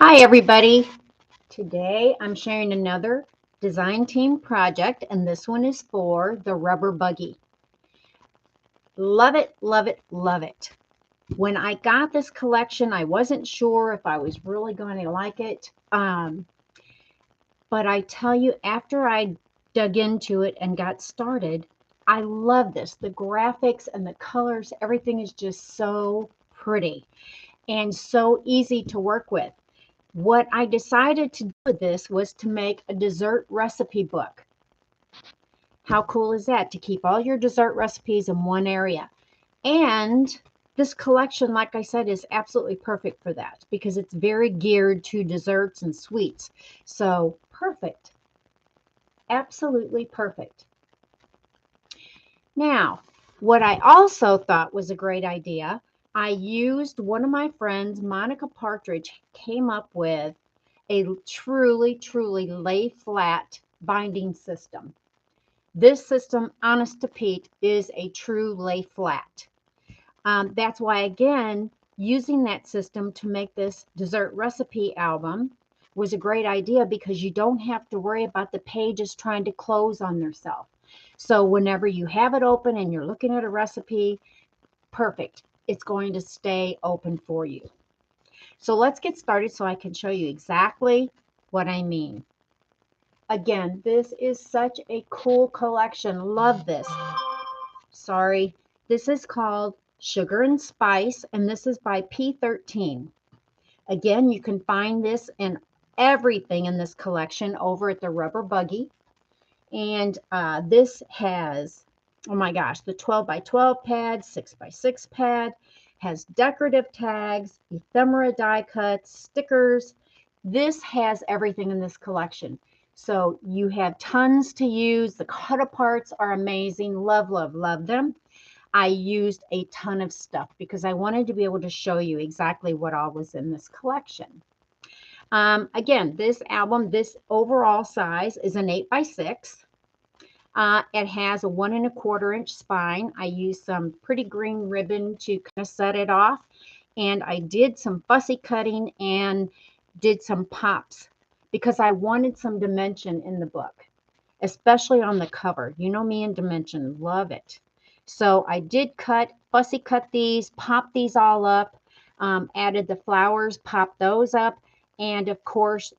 Hi everybody. Today I'm sharing another design team project, and this one is for the rubber buggy. Love it, love it, love it. When I got this collection, I wasn't sure if I was really going to like it. But I tell you, after I dug into it and got started, I love this. The graphics and the colors, everything is just so pretty and so easy to work with. What I decided to do with this was to make a dessert recipe book. How cool is that? To keep all your dessert recipes in one area. And this collection, like I said, is absolutely perfect for that because it's very geared to desserts and sweets. So perfect. Absolutely perfect. Now, what I also thought was a great idea, I used one of my friends, Monica Partridge, came up with a truly lay flat binding system. This system, honest to Pete, is a true lay flat. That's why, again, using that system to make this dessert recipe album was a great idea because you don't have to worry about the pages trying to close on themselves. So whenever you have it open and you're looking at a recipe, perfect. It's going to stay open for you. So let's get started so I can show you exactly what I mean. Again, this is such a cool collection. Love this. Sorry. This is called Sugar and Spice, and this is by P13. Again, you can find this and everything in this collection over at the Rubber Buggy. And this has, oh my gosh, the 12 by 12 pad, 6 by 6 pad, has decorative tags, ephemera die cuts, stickers. This has everything in this collection. So you have tons to use. The cut aparts are amazing. Love, love, love them. I used a ton of stuff because I wanted to be able to show you exactly what all was in this collection. Again, this album, this overall size is an 8 by 6. It has a 1 1/4 inch spine. I used some pretty green ribbon to kind of set it off. And I did some fussy cutting and did some pops because I wanted some dimension in the book, especially on the cover. You know me and dimension, love it. So I did fussy cut these, pop these all up, added the flowers, popped those up, and of course,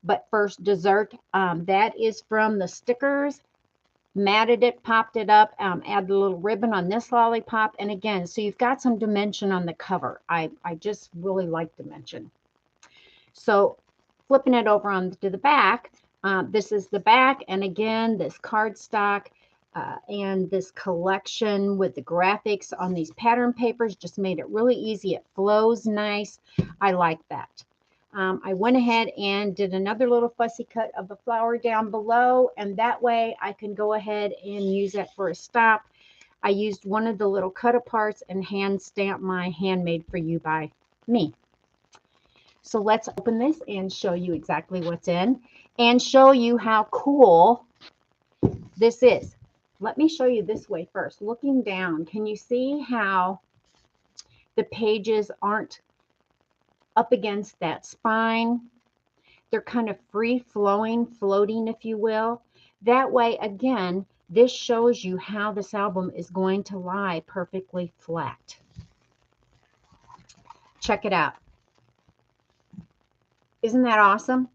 but first dessert, that is from the stickers. Matted it, popped it up, added a little ribbon on this lollipop. And again, so you've got some dimension on the cover. I just really like dimension. So flipping it over onto the back, this is the back. And again, this cardstock and this collection with the graphics on these pattern papers just made it really easy. It flows nice. I like that. I went ahead and did another little fussy cut of the flower down below, and that way I can go ahead and use that for a stop. I used one of the little cut aparts and hand stamped my Handmade for You by me. So let's open this and show you exactly what's in and show you how cool this is. Let me show you this way first. Looking down, can you see how the pages aren't up against that spine? They're kind of free flowing, floating, if you will. That way, again, this shows you how this album is going to lie perfectly flat. Check it out. Isn't that awesome?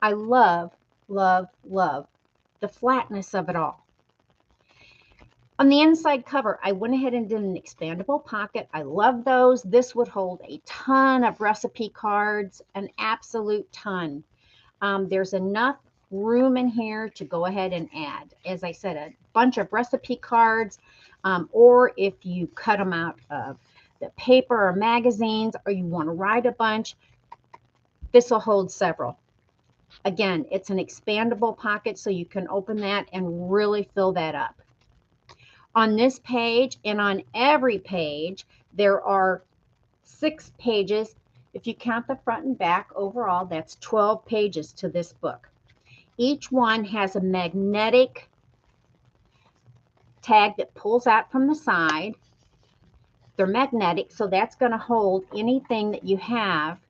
I love, love, love the flatness of it all. On the inside cover, I went ahead and did an expandable pocket. I love those. This would hold a ton of recipe cards, an absolute ton. There's enough room in here to go ahead and add, as I said, a bunch of recipe cards, or if you cut them out of the paper or magazines, or you want to write a bunch, this will hold several. Again, it's an expandable pocket, so you can open that and really fill that up. On this page and on every page, there are 6 pages. If you count the front and back, overall, that's 12 pages to this book. Each one has a magnetic tag that pulls out from the side. They're magnetic, so that's going to hold anything that you have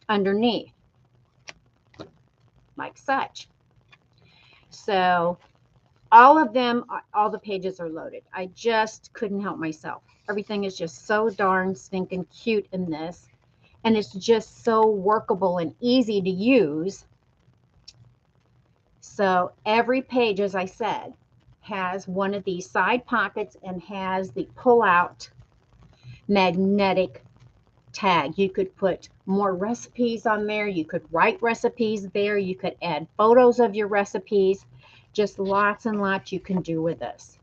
underneath, like such. So all of them, all the pages are loaded. I just couldn't help myself. Everything is just so darn stinking cute in this. And it's just so workable and easy to use. So every page, as I said, has one of these side pockets and has the pull-out magnetic tag. You could put more recipes on there. You could write recipes there. You could add photos of your recipes. Just lots and lots you can do with this.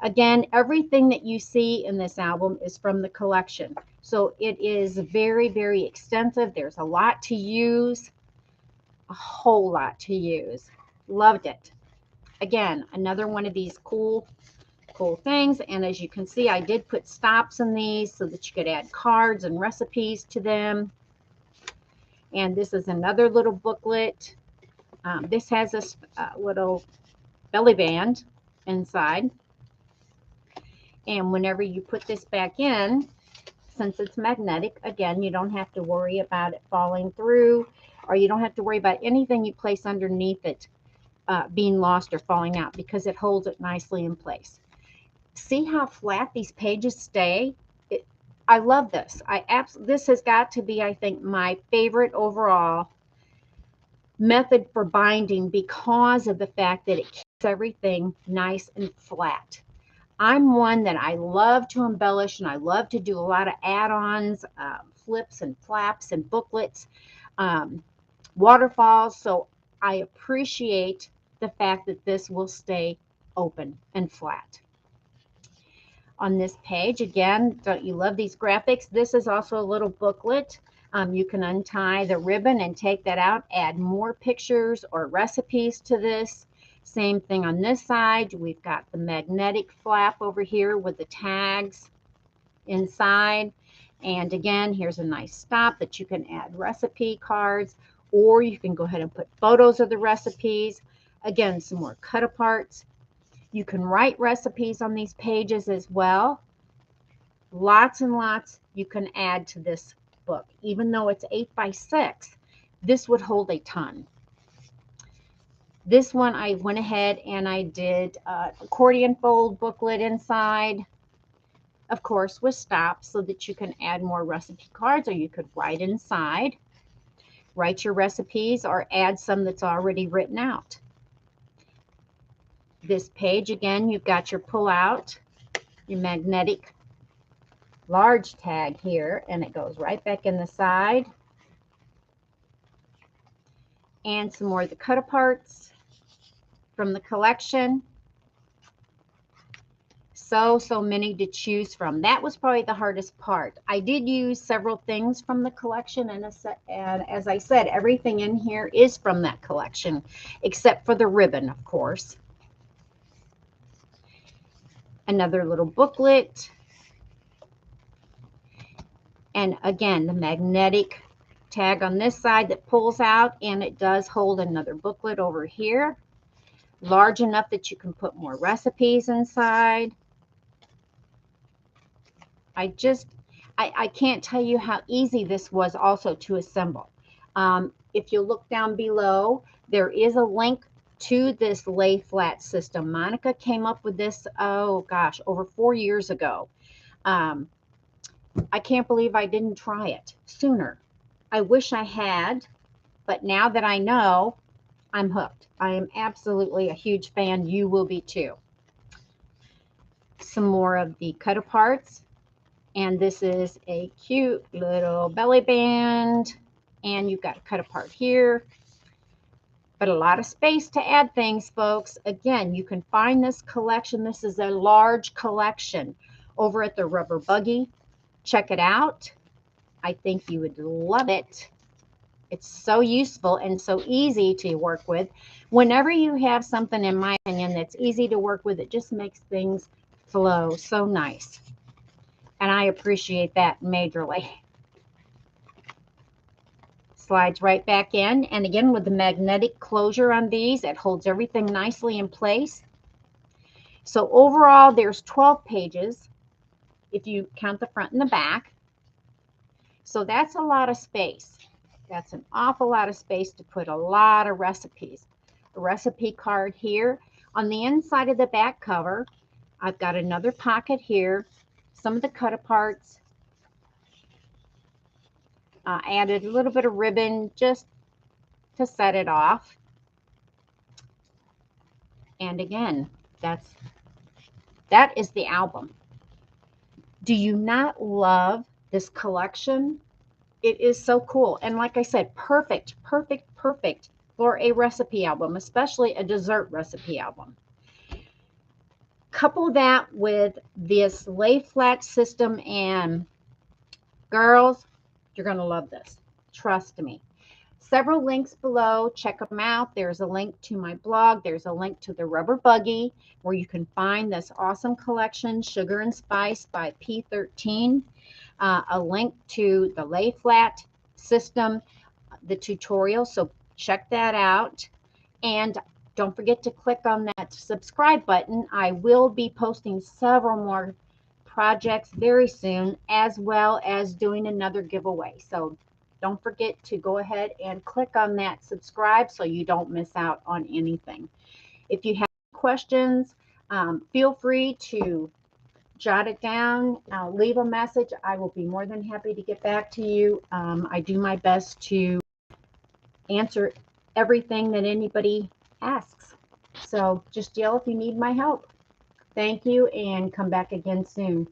Again, everything that you see in this album is from the collection. So it is very, very extensive. There's a lot to use, a whole lot to use. Loved it. Again, another one of these cool things. And as you can see, I did put stops in these so that you could add cards and recipes to them. And this is another little booklet. This has a little belly band inside. And whenever you put this back in, since it's magnetic, again, you don't have to worry about it falling through, or you don't have to worry about anything you place underneath it being lost or falling out, because it holds it nicely in place. See how flat these pages stay? I love this. This has got to be, I think, my favorite overall method for binding, because of the fact that it keeps everything nice and flat. I'm one that I love to embellish, and I love to do a lot of add-ons, flips and flaps and booklets, waterfalls. So I appreciate the fact that this will stay open and flat. On this page, again, don't you love these graphics? This is also a little booklet. You can untie the ribbon and take that out, add more pictures or recipes to this. Same thing on this side. We've got the magnetic flap over here with the tags inside. And again, here's a nice stop that you can add recipe cards, or you can go ahead and put photos of the recipes. Again, some more cut aparts. You can write recipes on these pages as well. Lots and lots you can add to this book. Even though it's 8x6, this would hold a ton. This one, I went ahead and I did accordion fold booklet inside, of course, with stops so that you can add more recipe cards, or you could write inside, write your recipes, or add some that's already written out. This page, again, you've got your pull out, your magnetic large tag here, and it goes right back in the side. And some more of the cut aparts from the collection. So many to choose from. That was probably the hardest part. I did use several things from the collection, and as I said, everything in here is from that collection, except for the ribbon, of course. Another little booklet. And again, the magnetic tag on this side that pulls out, and it does hold another booklet over here, large enough that you can put more recipes inside. I can't tell you how easy this was also to assemble. If you look down below, there is a link to this lay flat system. Monica came up with this, oh gosh, over 4 years ago. I can't believe I didn't try it sooner. I wish I had, but now that I know, I'm hooked. I am absolutely a huge fan. You will be too. Some more of the cut aparts. And this is a cute little belly band. And you've got a cut apart here. But a lot of space to add things, folks. Again, you can find this collection. This is a large collection over at the Rubber Buggy. Check it out. I think you would love it. It's so useful and so easy to work with. Whenever you have something, in my opinion, that's easy to work with, it just makes things flow so nice. And I appreciate that majorly. Slides right back in. And again, with the magnetic closure on these, it holds everything nicely in place. So overall, there's 12 pages if you count the front and the back. So that's a lot of space. That's an awful lot of space to put a lot of recipes. A recipe card here. On the inside of the back cover, I've got another pocket here. Some of the cut aparts. Added a little bit of ribbon just to set it off. And again, that is the album. Do you not love this collection? It is so cool. And like I said, perfect, perfect, perfect for a recipe album, especially a dessert recipe album. Couple that with this lay flat system, and girls, you're going to love this. Trust me. Several links below. Check them out. There's a link to my blog. There's a link to the rubber buggy where you can find this awesome collection, Sugar and Spice by P13. A link to the lay flat system, the tutorial. So check that out. And don't forget to click on that subscribe button. I will be posting several more projects very soon, as well as doing another giveaway. So don't forget to go ahead and click on that subscribe so you don't miss out on anything. If you have questions, feel free to jot it down, leave a message. I will be more than happy to get back to you. I do my best to answer everything that anybody asks. So just yell if you need my help. Thank you, and come back again soon.